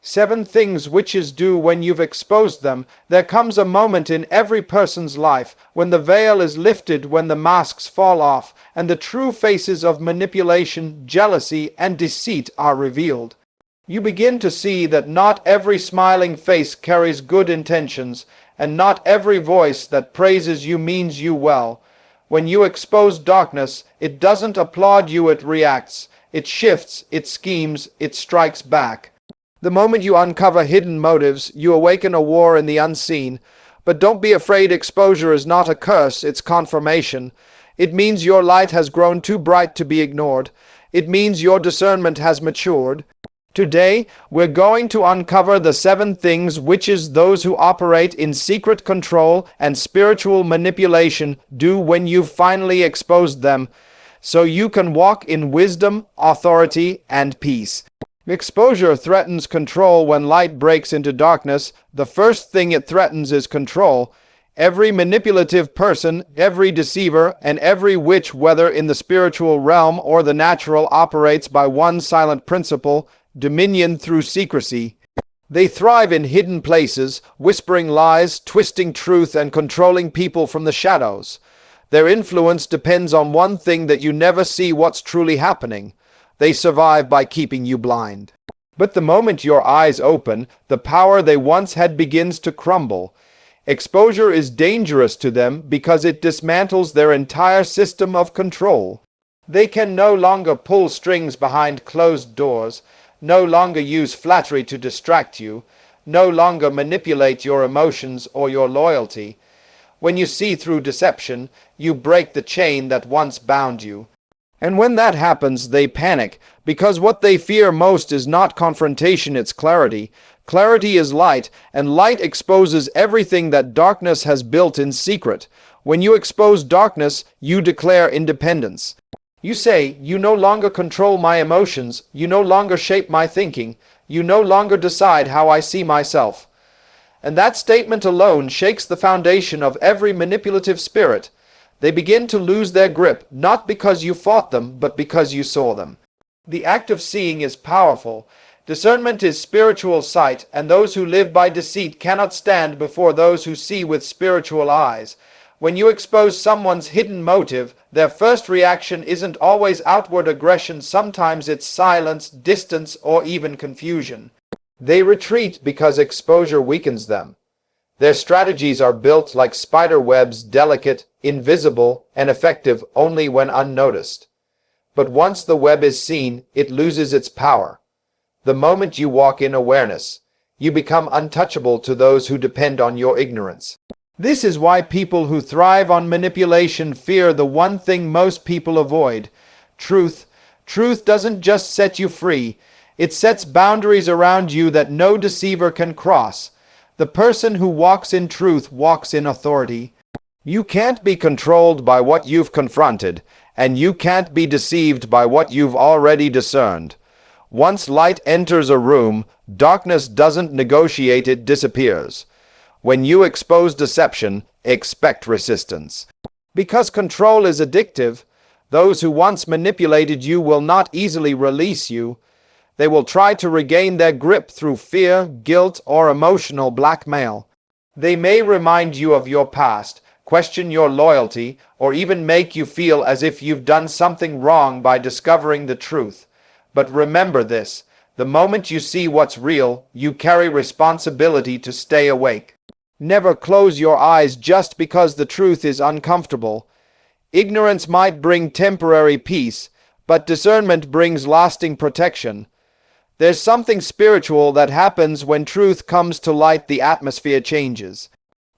7 things witches do when you've exposed them. There comes a moment in every person's life when the veil is lifted, when the masks fall off, and the true faces of manipulation, jealousy, and deceit are revealed. You begin to see that not every smiling face carries good intentions, and not every voice that praises you means you well. When you expose darkness, it doesn't applaud you, it reacts. It shifts, it schemes, it strikes back. The moment you uncover hidden motives, you awaken a war in the unseen. But don't be afraid, exposure is not a curse, it's confirmation. It means your light has grown too bright to be ignored. It means your discernment has matured. Today, we're going to uncover the 7 things witches, those who operate in secret control and spiritual manipulation, do when you've finally exposed them, so you can walk in wisdom, authority, and peace. Exposure threatens control. When light breaks into darkness, the first thing it threatens is control. Every manipulative person, every deceiver, and every witch, whether in the spiritual realm or the natural, operates by one silent principle: dominion through secrecy. They thrive in hidden places, whispering lies, twisting truth, and controlling people from the shadows. Their influence depends on one thing: that you never see what's truly happening. They survive by keeping you blind. But the moment your eyes open, the power they once had begins to crumble. Exposure is dangerous to them because it dismantles their entire system of control. They can no longer pull strings behind closed doors, no longer use flattery to distract you, no longer manipulate your emotions or your loyalty. When you see through deception, you break the chain that once bound you. And when that happens, they panic, because what they fear most is not confrontation, it's clarity. Clarity is light, and light exposes everything that darkness has built in secret. When you expose darkness, you declare independence. You say, "You no longer control my emotions, you no longer shape my thinking, you no longer decide how I see myself." And that statement alone shakes the foundation of every manipulative spirit. They begin to lose their grip, not because you fought them, but because you saw them. The act of seeing is powerful. Discernment is spiritual sight, and those who live by deceit cannot stand before those who see with spiritual eyes. When you expose someone's hidden motive, their first reaction isn't always outward aggression. Sometimes it's silence, distance, or even confusion. They retreat because exposure weakens them. Their strategies are built like spider webs, delicate, invisible, and effective only when unnoticed. But once the web is seen, it loses its power. The moment you walk in awareness, you become untouchable to those who depend on your ignorance. This is why people who thrive on manipulation fear the one thing most people avoid: truth. Truth doesn't just set you free, it sets boundaries around you that no deceiver can cross. The person who walks in truth walks in authority. You can't be controlled by what you've confronted, and you can't be deceived by what you've already discerned. Once light enters a room, darkness doesn't negotiate, it disappears. When you expose deception, expect resistance. Because control is addictive, those who once manipulated you will not easily release you. They will try to regain their grip through fear, guilt, or emotional blackmail. They may remind you of your past, question your loyalty, or even make you feel as if you've done something wrong by discovering the truth. But remember this: the moment you see what's real, you carry responsibility to stay awake. Never close your eyes just because the truth is uncomfortable. Ignorance might bring temporary peace, but discernment brings lasting protection. There's something spiritual that happens when truth comes to light. The atmosphere changes.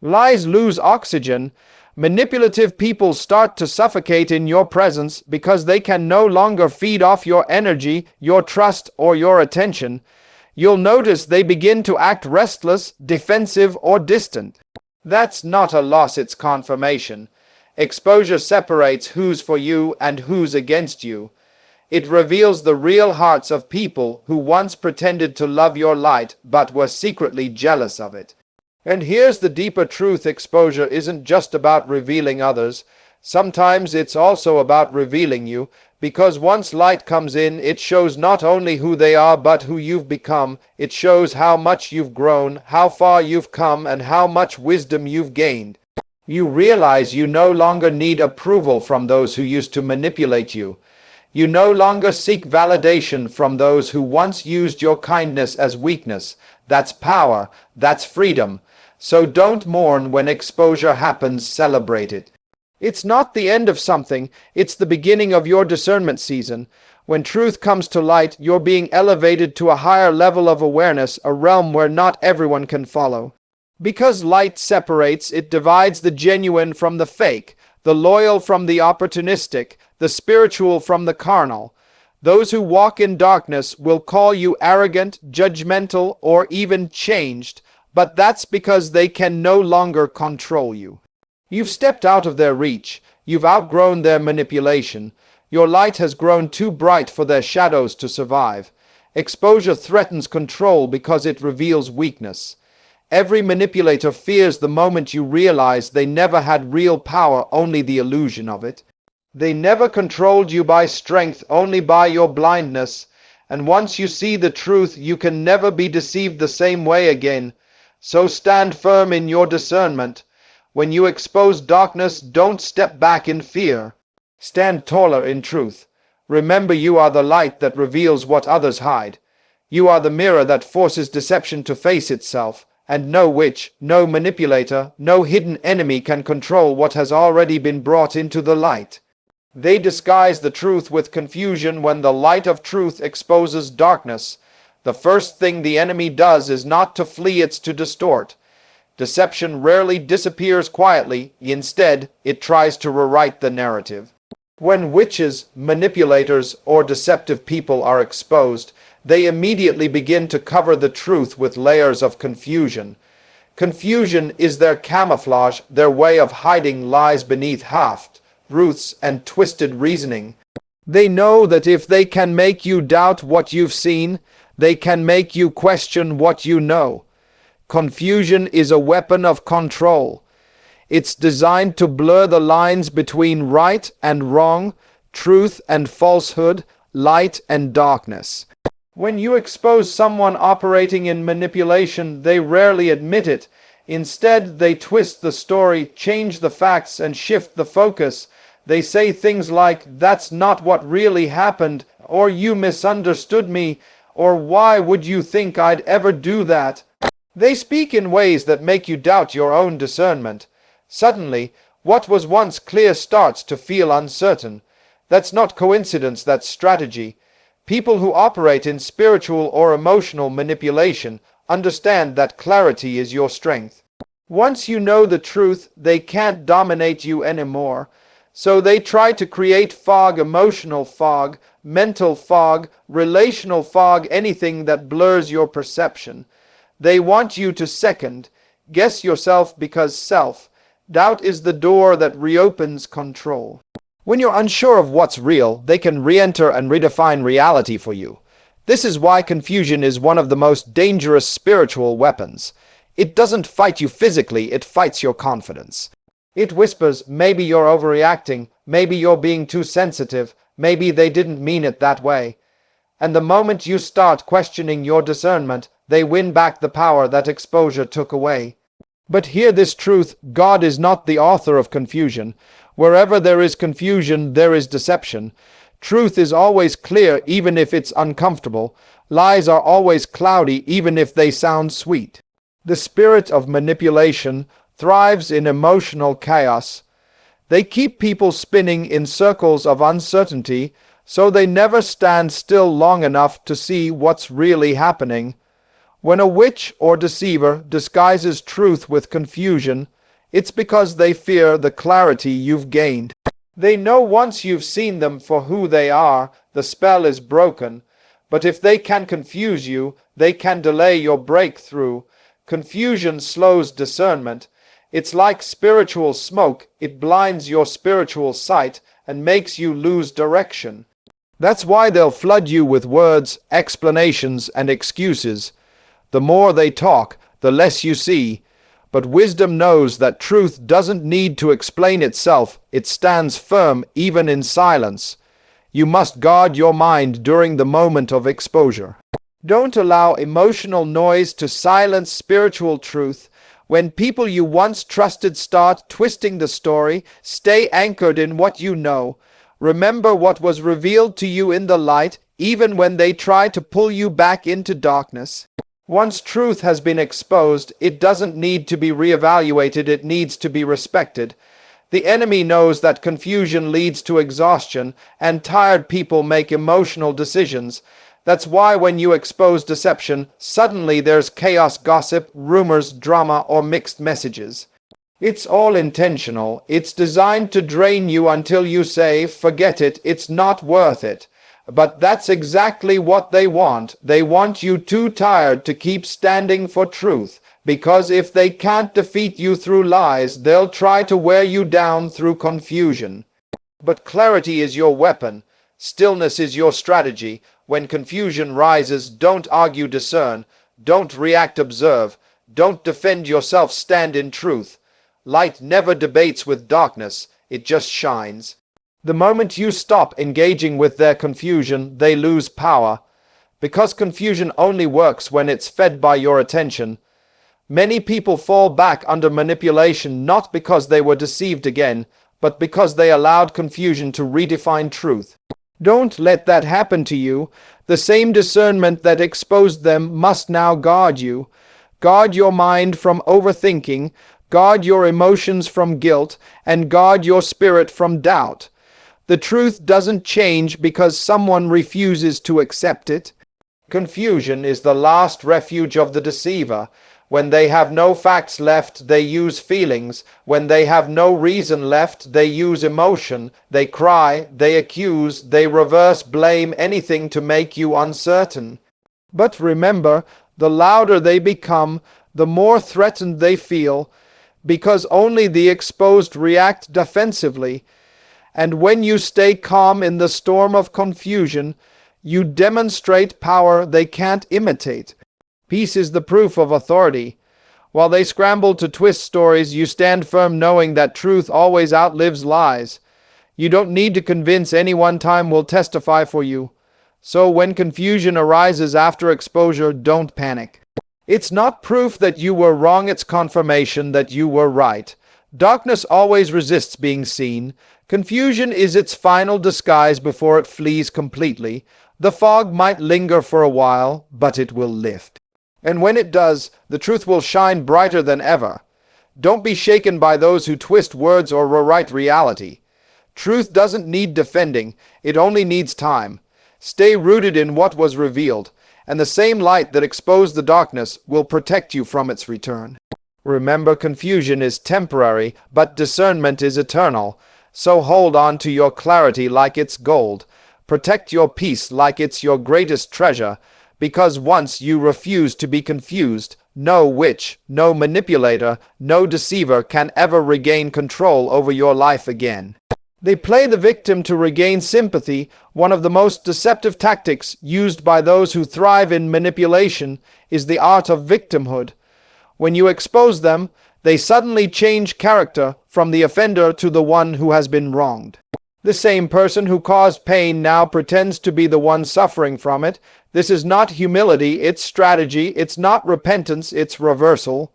Lies lose oxygen. Manipulative people start to suffocate in your presence because they can no longer feed off your energy, your trust, or your attention. You'll notice they begin to act restless, defensive, or distant. That's not a loss, it's confirmation. Exposure separates who's for you and who's against you. It reveals the real hearts of people who once pretended to love your light but were secretly jealous of it. And here's the deeper truth: exposure isn't just about revealing others. Sometimes it's also about revealing you, Because once light comes in, it shows not only who they are but who you've become. It shows how much you've grown, how far you've come, and how much wisdom you've gained. You realize you no longer need approval from those who used to manipulate you. You no longer seek validation from those who once used your kindness as weakness. That's power, that's freedom. So don't mourn when exposure happens, celebrate it. It's not the end of something, it's the beginning of your discernment season. When truth comes to light, you're being elevated to a higher level of awareness, a realm where not everyone can follow. Because light separates, it divides the genuine from the fake, the loyal from the opportunistic, the spiritual from the carnal. Those who walk in darkness will call you arrogant, judgmental, or even changed, but that's because they can no longer control you. You've stepped out of their reach. You've outgrown their manipulation. Your light has grown too bright for their shadows to survive. Exposure threatens control because it reveals weakness. Every manipulator fears the moment you realize they never had real power, only the illusion of it. They never controlled you by strength, only by your blindness. And once you see the truth, you can never be deceived the same way again. So stand firm in your discernment. When you expose darkness, don't step back in fear. Stand taller in truth. Remember, you are the light that reveals what others hide. You are the mirror that forces deception to face itself. And no witch, no manipulator, no hidden enemy can control what has already been brought into the light. They disguise the truth with confusion when the light of truth exposes darkness. The first thing the enemy does is not to flee, it's to distort. Deception rarely disappears quietly. Instead, it tries to rewrite the narrative. When witches, manipulators, or deceptive people are exposed, they immediately begin to cover the truth with layers of confusion. Confusion is their camouflage, their way of hiding lies beneath half-truths and twisted reasoning. They know that if they can make you doubt what you've seen, they can make you question what you know. Confusion is a weapon of control. It's designed to blur the lines between right and wrong, truth and falsehood, light and darkness. When you expose someone operating in manipulation, they rarely admit it. Instead, they twist the story, change the facts, and shift the focus. They say things like, "That's not what really happened," or "You misunderstood me," or "Why would you think I'd ever do that?" They speak in ways that make you doubt your own discernment. Suddenly, what was once clear starts to feel uncertain. That's not coincidence, that's strategy. People who operate in spiritual or emotional manipulation understand that clarity is your strength. Once you know the truth, they can't dominate you anymore. So they try to create fog, emotional fog, mental fog, relational fog, anything that blurs your perception. They want you to second, guess yourself because self-doubt is the door that reopens control. When you're unsure of what's real, they can re-enter and redefine reality for you. This is why confusion is one of the most dangerous spiritual weapons. It doesn't fight you physically, it fights your confidence. It whispers, maybe you're overreacting, maybe you're being too sensitive, maybe they didn't mean it that way. And the moment you start questioning your discernment, they win back the power that exposure took away. But hear this truth, God is not the author of confusion. Wherever there is confusion, there is deception. Truth is always clear, even if it's uncomfortable. Lies are always cloudy, even if they sound sweet. The spirit of manipulation thrives in emotional chaos. They keep people spinning in circles of uncertainty, so they never stand still long enough to see what's really happening. When a witch or deceiver disguises truth with confusion, it's because they fear the clarity you've gained. They know once you've seen them for who they are, the spell is broken. But if they can confuse you, they can delay your breakthrough. Confusion slows discernment. It's like spiritual smoke. It blinds your spiritual sight and makes you lose direction. That's why they'll flood you with words, explanations, and excuses. The more they talk, the less you see. But wisdom knows that truth doesn't need to explain itself. It stands firm even in silence. You must guard your mind during the moment of exposure. Don't allow emotional noise to silence spiritual truth. When people you once trusted start twisting the story, stay anchored in what you know. Remember what was revealed to you in the light, even when they try to pull you back into darkness. Once truth has been exposed, it doesn't need to be reevaluated, it needs to be respected. The enemy knows that confusion leads to exhaustion, and tired people make emotional decisions. That's why when you expose deception, suddenly there's chaos, gossip, rumors, drama, or mixed messages. It's all intentional. It's designed to drain you until you say, forget it, it's not worth it. But that's exactly what they want. They want you too tired to keep standing for truth. Because if they can't defeat you through lies, they'll try to wear you down through confusion. But clarity is your weapon. Stillness is your strategy. When confusion rises, don't argue, discern. Don't react, observe. Don't defend yourself, stand in truth. Light never debates with darkness, it just shines. The moment you stop engaging with their confusion, they lose power. Because confusion only works when it's fed by your attention. Many people fall back under manipulation not because they were deceived again, but because they allowed confusion to redefine truth. Don't let that happen to you. The same discernment that exposed them must now guard you. Guard your mind from overthinking, guard your emotions from guilt, and guard your spirit from doubt. The truth doesn't change because someone refuses to accept it. Confusion is the last refuge of the deceiver. When they have no facts left, they use feelings. When they have no reason left, they use emotion. They cry, they accuse, they reverse blame, anything to make you uncertain. But remember, the louder they become, the more threatened they feel, because only the exposed react defensively. And when you stay calm in the storm of confusion, you demonstrate power they can't imitate. Peace is the proof of authority. While they scramble to twist stories, you stand firm knowing that truth always outlives lies. You don't need to convince anyone, time will testify for you. So when confusion arises after exposure, don't panic. It's not proof that you were wrong, it's confirmation that you were right. Darkness always resists being seen. Confusion is its final disguise before it flees completely. The fog might linger for a while, but it will lift. And when it does, the truth will shine brighter than ever. Don't be shaken by those who twist words or rewrite reality. Truth doesn't need defending, it only needs time. Stay rooted in what was revealed, and the same light that exposed the darkness will protect you from its return. Remember, confusion is temporary, but discernment is eternal. So hold on to your clarity like it's gold. Protect your peace like it's your greatest treasure. Because once you refuse to be confused, no witch, no manipulator, no deceiver can ever regain control over your life again. They play the victim to regain sympathy. One of the most deceptive tactics used by those who thrive in manipulation is the art of victimhood. When you expose them, they suddenly change character from the offender to the one who has been wronged. The same person who caused pain now pretends to be the one suffering from it. This is not humility, it's strategy. It's not repentance, it's reversal.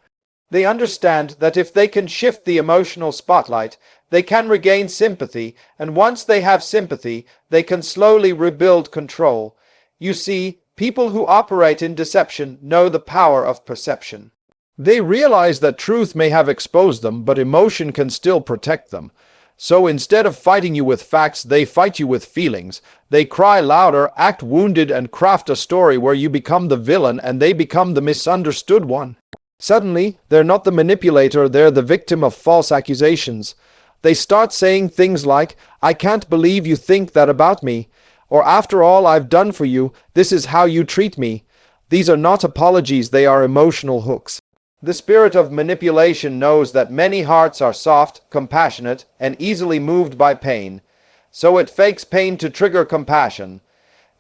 They understand that if they can shift the emotional spotlight, they can regain sympathy, and once they have sympathy, they can slowly rebuild control. You see, people who operate in deception know the power of perception. They realize that truth may have exposed them, but emotion can still protect them. So instead of fighting you with facts, they fight you with feelings. They cry louder, act wounded, and craft a story where you become the villain and they become the misunderstood one. Suddenly, they're not the manipulator, they're the victim of false accusations. They start saying things like, "I can't believe you think that about me," or "After all I've done for you, this is how you treat me." These are not apologies, they are emotional hooks. The spirit of manipulation knows that many hearts are soft, compassionate, and easily moved by pain, so it fakes pain to trigger compassion.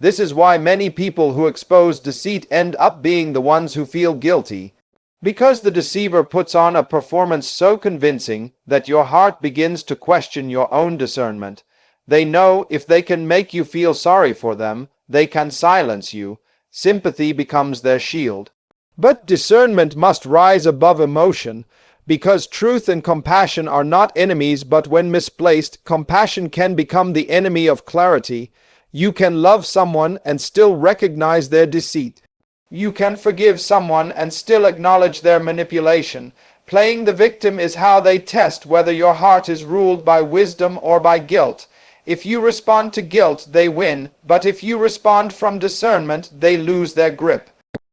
This is why many people who expose deceit end up being the ones who feel guilty. Because the deceiver puts on a performance so convincing that your heart begins to question your own discernment. They know if they can make you feel sorry for them, they can silence you. Sympathy becomes their shield. But discernment must rise above emotion, because truth and compassion are not enemies, but when misplaced, compassion can become the enemy of clarity. You can love someone and still recognize their deceit. You can forgive someone and still acknowledge their manipulation. Playing the victim is how they test whether your heart is ruled by wisdom or by guilt. If you respond to guilt, they win, but if you respond from discernment, they lose their grip.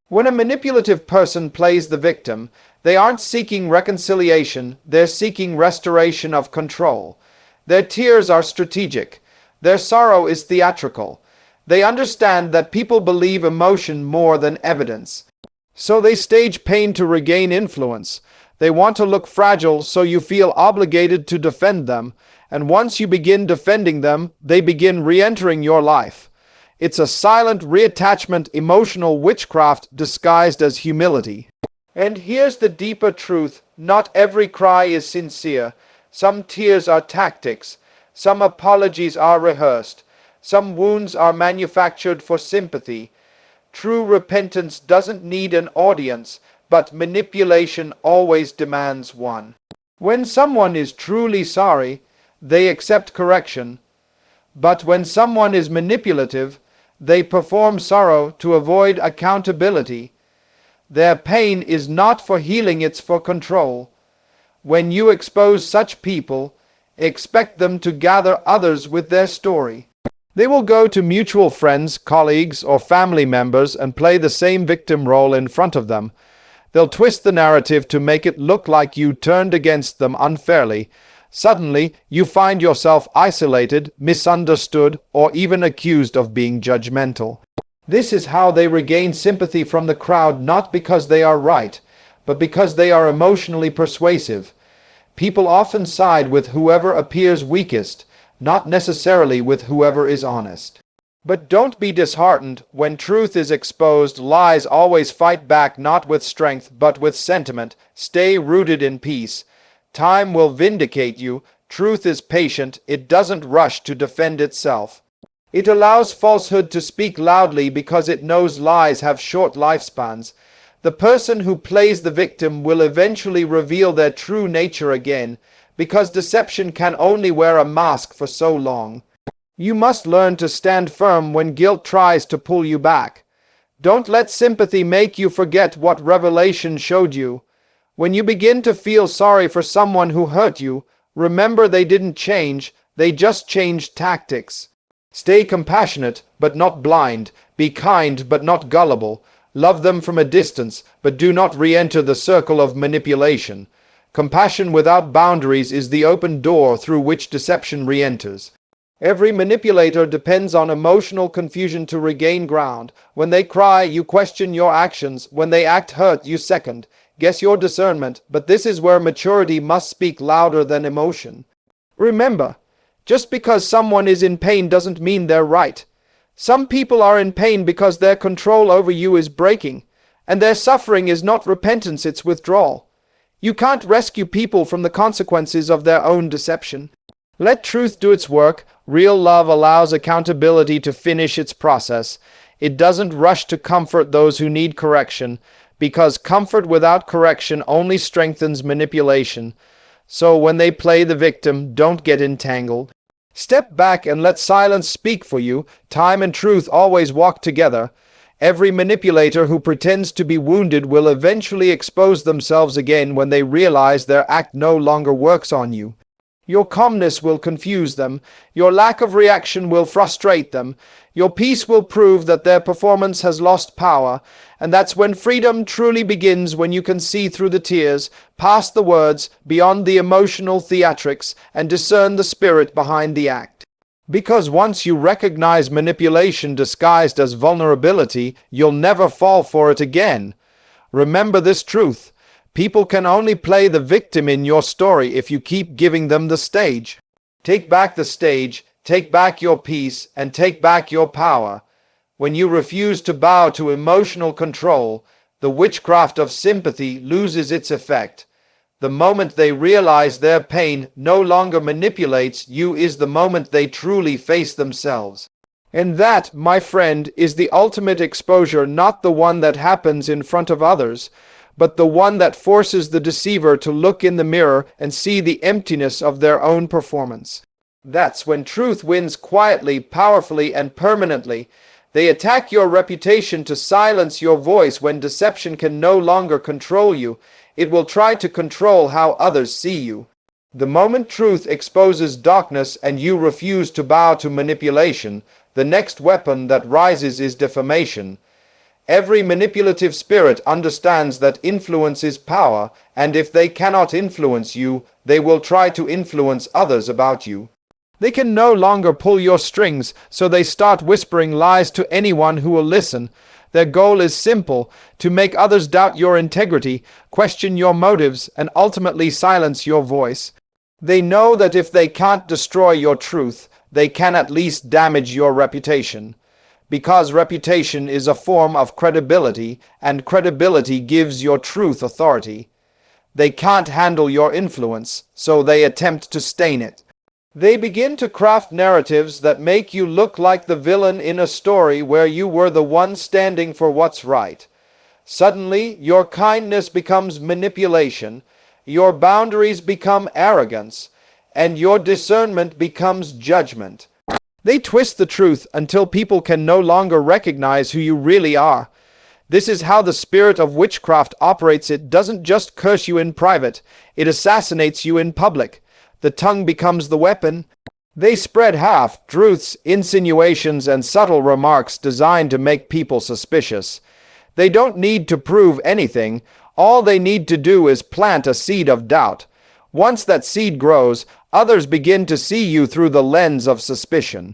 When a manipulative person plays the victim, they aren't seeking reconciliation, they're seeking restoration of control. Their tears are strategic. Their sorrow is theatrical. They understand that people believe emotion more than evidence. So they stage pain to regain influence. They want to look fragile, so you feel obligated to defend them. And once you begin defending them, they begin re-entering your life. It's a silent reattachment, emotional witchcraft disguised as humility. And here's the deeper truth. Not every cry is sincere. Some tears are tactics. Some apologies are rehearsed. Some wounds are manufactured for sympathy. True repentance doesn't need an audience, but manipulation always demands one. When someone is truly sorry, they accept correction. But when someone is manipulative, they perform sorrow to avoid accountability. Their pain is not for healing, it's for control. When you expose such people, expect them to gather others with their story. They will go to mutual friends, colleagues, or family members and play the same victim role in front of them. They'll twist the narrative to make it look like you turned against them unfairly. Suddenly, you find yourself isolated, misunderstood, or even accused of being judgmental. This is how they regain sympathy from the crowd, not because they are right, but because they are emotionally persuasive. People often side with whoever appears weakest, not necessarily with whoever is honest. But don't be disheartened. When truth is exposed, lies always fight back, not with strength, but with sentiment. Stay rooted in peace. Time will vindicate you. Truth is patient. It doesn't rush to defend itself. It allows falsehood to speak loudly because it knows lies have short lifespans. The person who plays the victim will eventually reveal their true nature again, because deception can only wear a mask for so long. You must learn to stand firm when guilt tries to pull you back. Don't let sympathy make you forget what revelation showed you. When you begin to feel sorry for someone who hurt you, remember they didn't change, they just changed tactics. Stay compassionate, but not blind. Be kind, but not gullible. Love them from a distance, but do not re-enter the circle of manipulation. Compassion without boundaries is the open door through which deception re-enters. Every manipulator depends on emotional confusion to regain ground. When they cry, you question your actions. When they act hurt, you second. Guess your discernment, but this is where maturity must speak louder than emotion. Remember, just because someone is in pain doesn't mean they're right. Some people are in pain because their control over you is breaking, and their suffering is not repentance, it's withdrawal. You can't rescue people from the consequences of their own deception. Let truth do its work. Real love allows accountability to finish its process. It doesn't rush to comfort those who need correction, because comfort without correction only strengthens manipulation. So when they play the victim, don't get entangled. Step back and let silence speak for you. Time and truth always walk together. Every manipulator who pretends to be wounded will eventually expose themselves again when they realize their act no longer works on you. Your calmness will confuse them. Your lack of reaction will frustrate them. Your peace will prove that their performance has lost power. And that's when freedom truly begins, when you can see through the tears, past the words, beyond the emotional theatrics, and discern the spirit behind the act. Because once you recognize manipulation disguised as vulnerability, you'll never fall for it again. Remember this truth. People can only play the victim in your story if you keep giving them the stage. Take back the stage, take back your peace, and take back your power. When you refuse to bow to emotional control, the witchcraft of sympathy loses its effect. The moment they realize their pain no longer manipulates you is the moment they truly face themselves. And that, my friend, is the ultimate exposure, not the one that happens in front of others, but the one that forces the deceiver to look in the mirror and see the emptiness of their own performance. That's when truth wins quietly, powerfully, and permanently. They attack your reputation to silence your voice when deception can no longer control you. It will try to control how others see you. The moment truth exposes darkness and you refuse to bow to manipulation, the next weapon that rises is defamation. Every manipulative spirit understands that influence is power, and if they cannot influence you, they will try to influence others about you. They can no longer pull your strings, so they start whispering lies to anyone who will listen. Their goal is simple: to make others doubt your integrity, question your motives, and ultimately silence your voice. They know that if they can't destroy your truth, they can at least damage your reputation. Because reputation is a form of credibility, and credibility gives your truth authority. They can't handle your influence, so they attempt to stain it. They begin to craft narratives that make you look like the villain in a story where you were the one standing for what's right. Suddenly, your kindness becomes manipulation, your boundaries become arrogance, and your discernment becomes judgment. They twist the truth until people can no longer recognize who you really are. This is how the spirit of witchcraft operates. It doesn't just curse you in private, it assassinates you in public. The tongue becomes the weapon. They spread half-truths, insinuations, and subtle remarks designed to make people suspicious. They don't need to prove anything. All they need to do is plant a seed of doubt. Once that seed grows, others begin to see you through the lens of suspicion.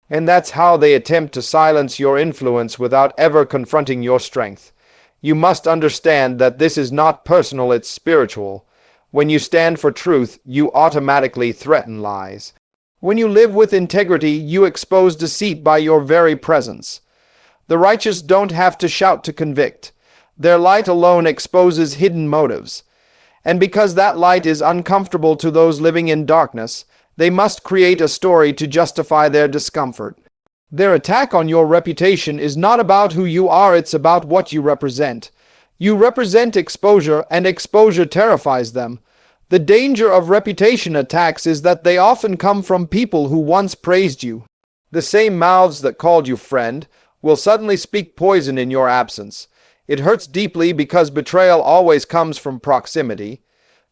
And that's how they attempt to silence your influence without ever confronting your strength. You must understand that this is not personal, it's spiritual. When you stand for truth, you automatically threaten lies. When you live with integrity, you expose deceit by your very presence. The righteous don't have to shout to convict. Their light alone exposes hidden motives. And because that light is uncomfortable to those living in darkness, they must create a story to justify their discomfort. Their attack on your reputation is not about who you are, it's about what you represent. You represent exposure, and exposure terrifies them. The danger of reputation attacks is that they often come from people who once praised you. The same mouths that called you friend will suddenly speak poison in your absence. It hurts deeply because betrayal always comes from proximity.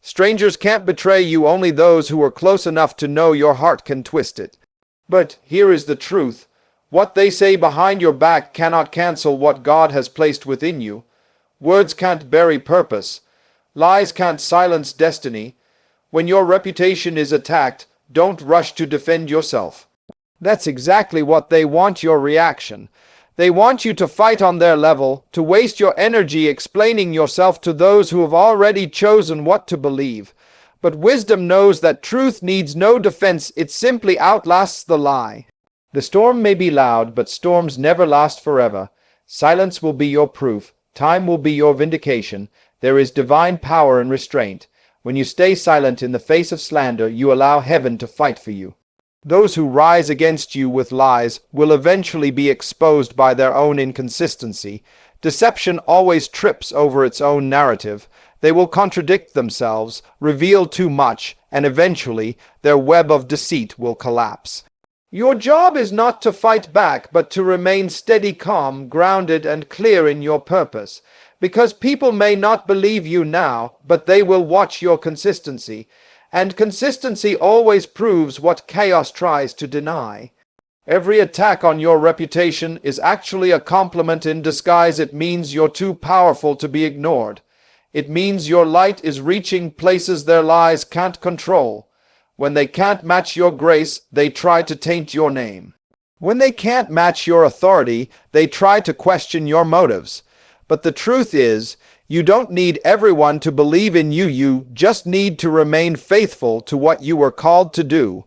Strangers can't betray you, only those who are close enough to know your heart can twist it. But here is the truth. What they say behind your back cannot cancel what God has placed within you. Words can't bury purpose. Lies can't silence destiny. When your reputation is attacked, don't rush to defend yourself. That's exactly what they want, your reaction. They want you to fight on their level, to waste your energy explaining yourself to those who have already chosen what to believe. But wisdom knows that truth needs no defense, it simply outlasts the lie. The storm may be loud, but storms never last forever. Silence will be your proof. Time will be your vindication. There is divine power in restraint. When you stay silent in the face of slander, you allow heaven to fight for you. Those who rise against you with lies will eventually be exposed by their own inconsistency. Deception always trips over its own narrative. They will contradict themselves, reveal too much, and eventually their web of deceit will collapse. Your job is not to fight back, but to remain steady, calm, grounded, and clear in your purpose. Because people may not believe you now, but they will watch your consistency. And consistency always proves what chaos tries to deny. Every attack on your reputation is actually a compliment in disguise. It means you're too powerful to be ignored. It means your light is reaching places their lies can't control. When they can't match your grace, they try to taint your name. When they can't match your authority, they try to question your motives. But the truth is, you don't need everyone to believe in you. You just need to remain faithful to what you were called to do.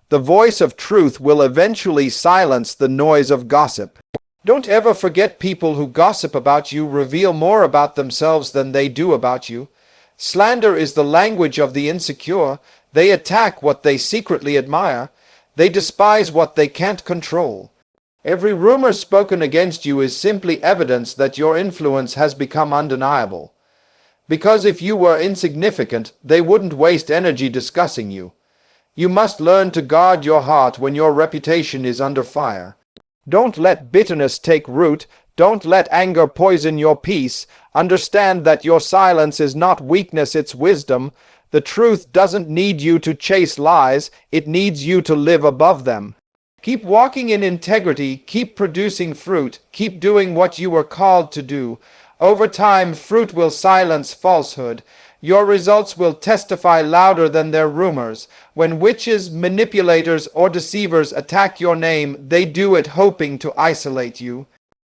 The voice of truth will eventually silence the noise of gossip. Don't ever forget, people who gossip about you reveal more about themselves than they do about you. Slander is the language of the insecure. They attack what they secretly admire. They despise what they can't control. Every rumor spoken against you is simply evidence that your influence has become undeniable. Because if you were insignificant, they wouldn't waste energy discussing you. You must learn to guard your heart when your reputation is under fire. Don't let bitterness take root. Don't let anger poison your peace. Understand that your silence is not weakness, it's wisdom. The truth doesn't need you to chase lies, it needs you to live above them. Keep walking in integrity, keep producing fruit, keep doing what you were called to do. Over time, fruit will silence falsehood. Your results will testify louder than their rumors. When witches, manipulators, or deceivers attack your name, they do it hoping to isolate you.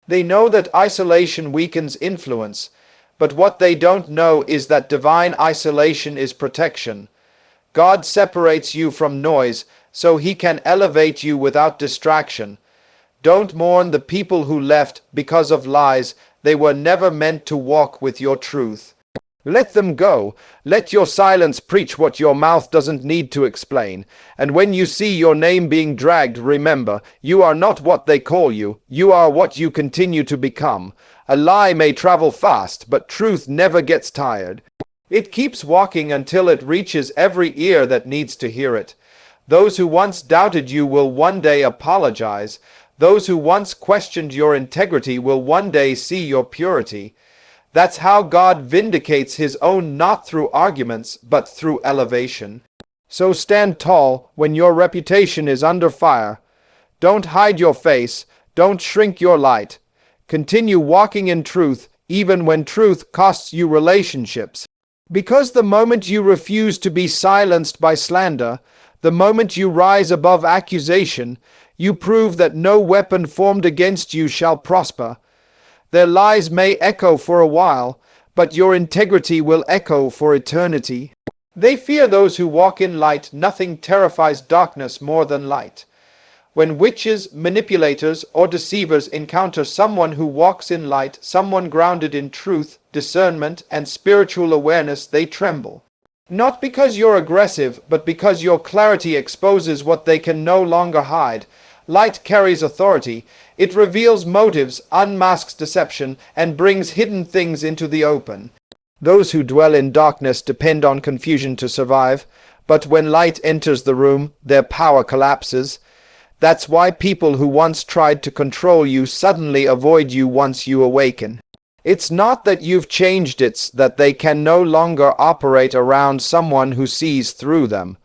They know that isolation weakens influence, but what they don't know is that divine isolation is protection. God separates you from noise, so he can elevate you without distraction. Don't mourn the people who left because of lies. They were never meant to walk with your truth. Let them go. Let your silence preach what your mouth doesn't need to explain. And when you see your name being dragged, remember, you are not what they call you. You are what you continue to become. A lie may travel fast, but truth never gets tired. It keeps walking until it reaches every ear that needs to hear it. Those who once doubted you will one day apologize. Those who once questioned your integrity will one day see your purity. That's how God vindicates his own, not through arguments, but through elevation. So stand tall when your reputation is under fire. Don't hide your face. Don't shrink your light. Continue walking in truth, even when truth costs you relationships. Because the moment you refuse to be silenced by slander, the moment you rise above accusation, you prove that no weapon formed against you shall prosper. Their lies may echo for a while, but your integrity will echo for eternity. They fear those who walk in light. Nothing terrifies darkness more than light. When witches, manipulators, or deceivers encounter someone who walks in light, someone grounded in truth, discernment, and spiritual awareness, they tremble. Not because you're aggressive, but because your clarity exposes what they can no longer hide. Light carries authority. It reveals motives, unmasks deception, and brings hidden things into the open. Those who dwell in darkness depend on confusion to survive, but when light enters the room, their power collapses. That's why people who once tried to control you suddenly avoid you once you awaken. It's not that you've changed, it's that they can no longer operate around someone who sees through them.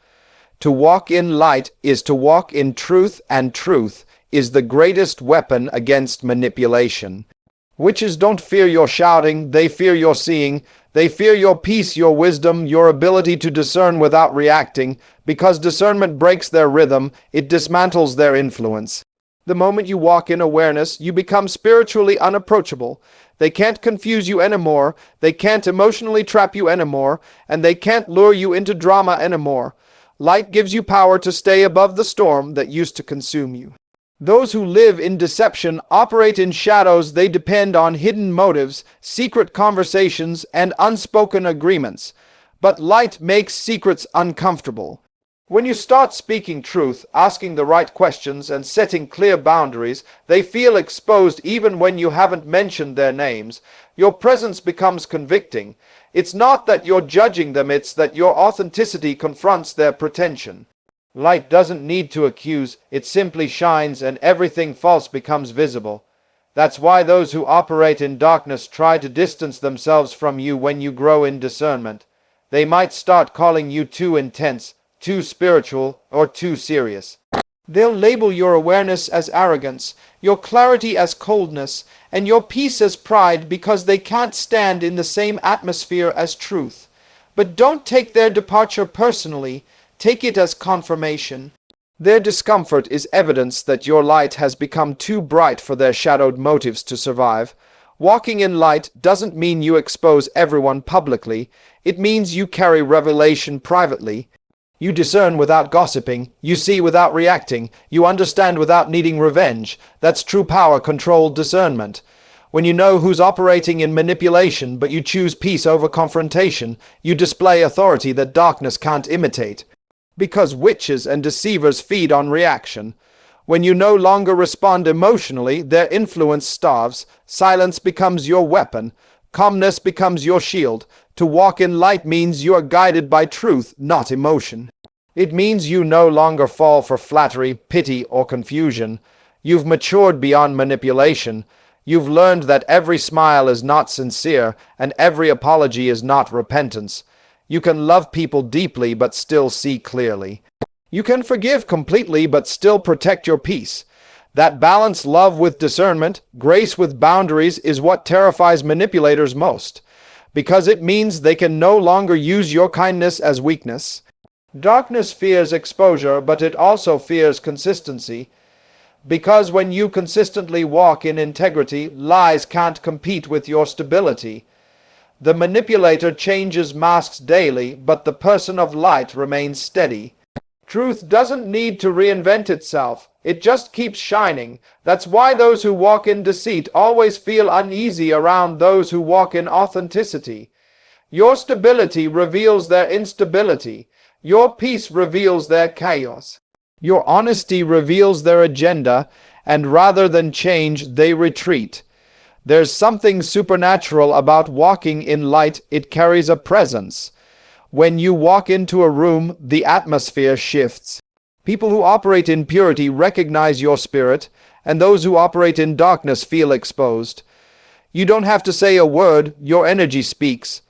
To walk in light is to walk in truth, and truth is the greatest weapon against manipulation. Witches don't fear your shouting, they fear your seeing. They fear your peace, your wisdom, your ability to discern without reacting. Because discernment breaks their rhythm, it dismantles their influence. The moment you walk in awareness, you become spiritually unapproachable. They can't confuse you anymore, they can't emotionally trap you anymore, and they can't lure you into drama anymore. Light gives you power to stay above the storm that used to consume you. Those who live in deception operate in shadows. They depend on hidden motives, secret conversations, and unspoken agreements. But light makes secrets uncomfortable. When you start speaking truth, asking the right questions, and setting clear boundaries, they feel exposed even when you haven't mentioned their names. Your presence becomes convicting. It's not that you're judging them, it's that your authenticity confronts their pretension. Light doesn't need to accuse, it simply shines and everything false becomes visible. That's why those who operate in darkness try to distance themselves from you when you grow in discernment. They might start calling you too intense, too spiritual, or too serious. They'll label your awareness as arrogance, your clarity as coldness, and your peace as pride because they can't stand in the same atmosphere as truth. But don't take their departure personally. Take it as confirmation. Their discomfort is evidence that your light has become too bright for their shadowed motives to survive. Walking in light doesn't mean you expose everyone publicly. It means you carry revelation privately. You discern without gossiping. You see without reacting. You understand without needing revenge. That's true power-controlled discernment. When you know who's operating in manipulation, but you choose peace over confrontation, you display authority that darkness can't imitate. Because witches and deceivers feed on reaction. When you no longer respond emotionally, their influence starves. Silence becomes your weapon. Calmness becomes your shield. To walk in light means you are guided by truth, not emotion. It means you no longer fall for flattery, pity, or confusion. You've matured beyond manipulation. You've learned that every smile is not sincere, and every apology is not repentance. You can love people deeply but still see clearly. You can forgive completely but still protect your peace. That balance, love with discernment, grace with boundaries, is what terrifies manipulators most, because it means they can no longer use your kindness as weakness. Darkness fears exposure, but it also fears consistency. Because when you consistently walk in integrity, lies can't compete with your stability. The manipulator changes masks daily, but the person of light remains steady. Truth doesn't need to reinvent itself. It just keeps shining. That's why those who walk in deceit always feel uneasy around those who walk in authenticity. Your stability reveals their instability. Your peace reveals their chaos. Your honesty reveals their agenda, and rather than change, they retreat. There's something supernatural about walking in light. It carries a presence. When you walk into a room, the atmosphere shifts. People who operate in purity recognize your spirit, and those who operate in darkness feel exposed. You don't have to say a word, your energy speaks.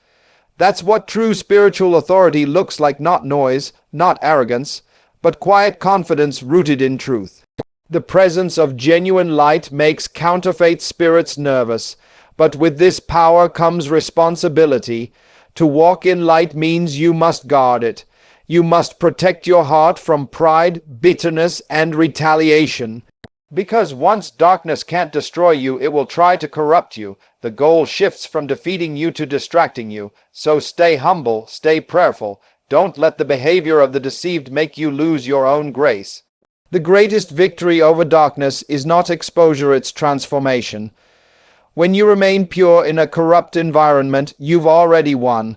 That's what true spiritual authority looks like, not noise, not arrogance, but quiet confidence rooted in truth. The presence of genuine light makes counterfeit spirits nervous, but with this power comes responsibility. To walk in light means you must guard it. You must protect your heart from pride, bitterness, and retaliation. Because once darkness can't destroy you, it will try to corrupt you. The goal shifts from defeating you to distracting you. So stay humble, stay prayerful. Don't let the behavior of the deceived make you lose your own grace. The greatest victory over darkness is not exposure, it's transformation. When you remain pure in a corrupt environment, you've already won.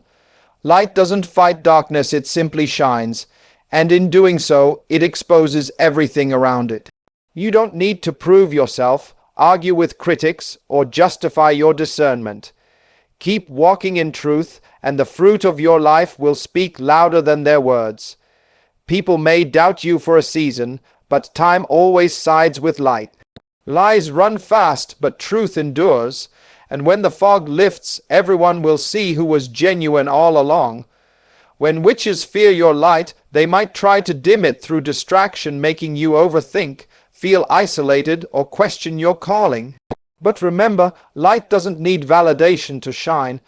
Light doesn't fight darkness, it simply shines. And in doing so, it exposes everything around it. You don't need to prove yourself, argue with critics, or justify your discernment. Keep walking in truth, and the fruit of your life will speak louder than their words. People may doubt you for a season, but time always sides with light. Lies run fast, but truth endures, and when the fog lifts, everyone will see who was genuine all along. When witches fear your light, they might try to dim it through distraction, making you overthink, feel isolated, or question your calling. But remember, light doesn't need validation to shine.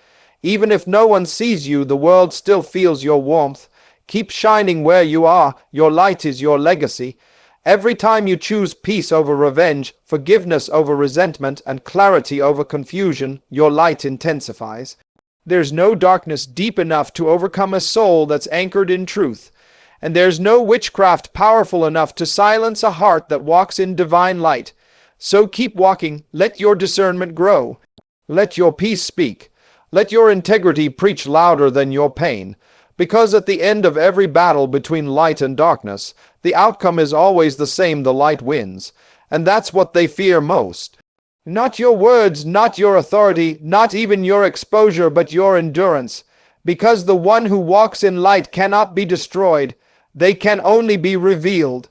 Even if no one sees you, the world still feels your warmth. Keep shining where you are. Your light is your legacy. Every time you choose peace over revenge, forgiveness over resentment, and clarity over confusion, your light intensifies. There's no darkness deep enough to overcome a soul that's anchored in truth. And there's no witchcraft powerful enough to silence a heart that walks in divine light. So keep walking. Let your discernment grow. Let your peace speak. Let your integrity preach louder than your pain. Because at the end of every battle between light and darkness, the outcome is always the same: the light wins. And that's what they fear most. Not your words, not your authority, not even your exposure, but your endurance. Because the one who walks in light cannot be destroyed. They can only be revealed.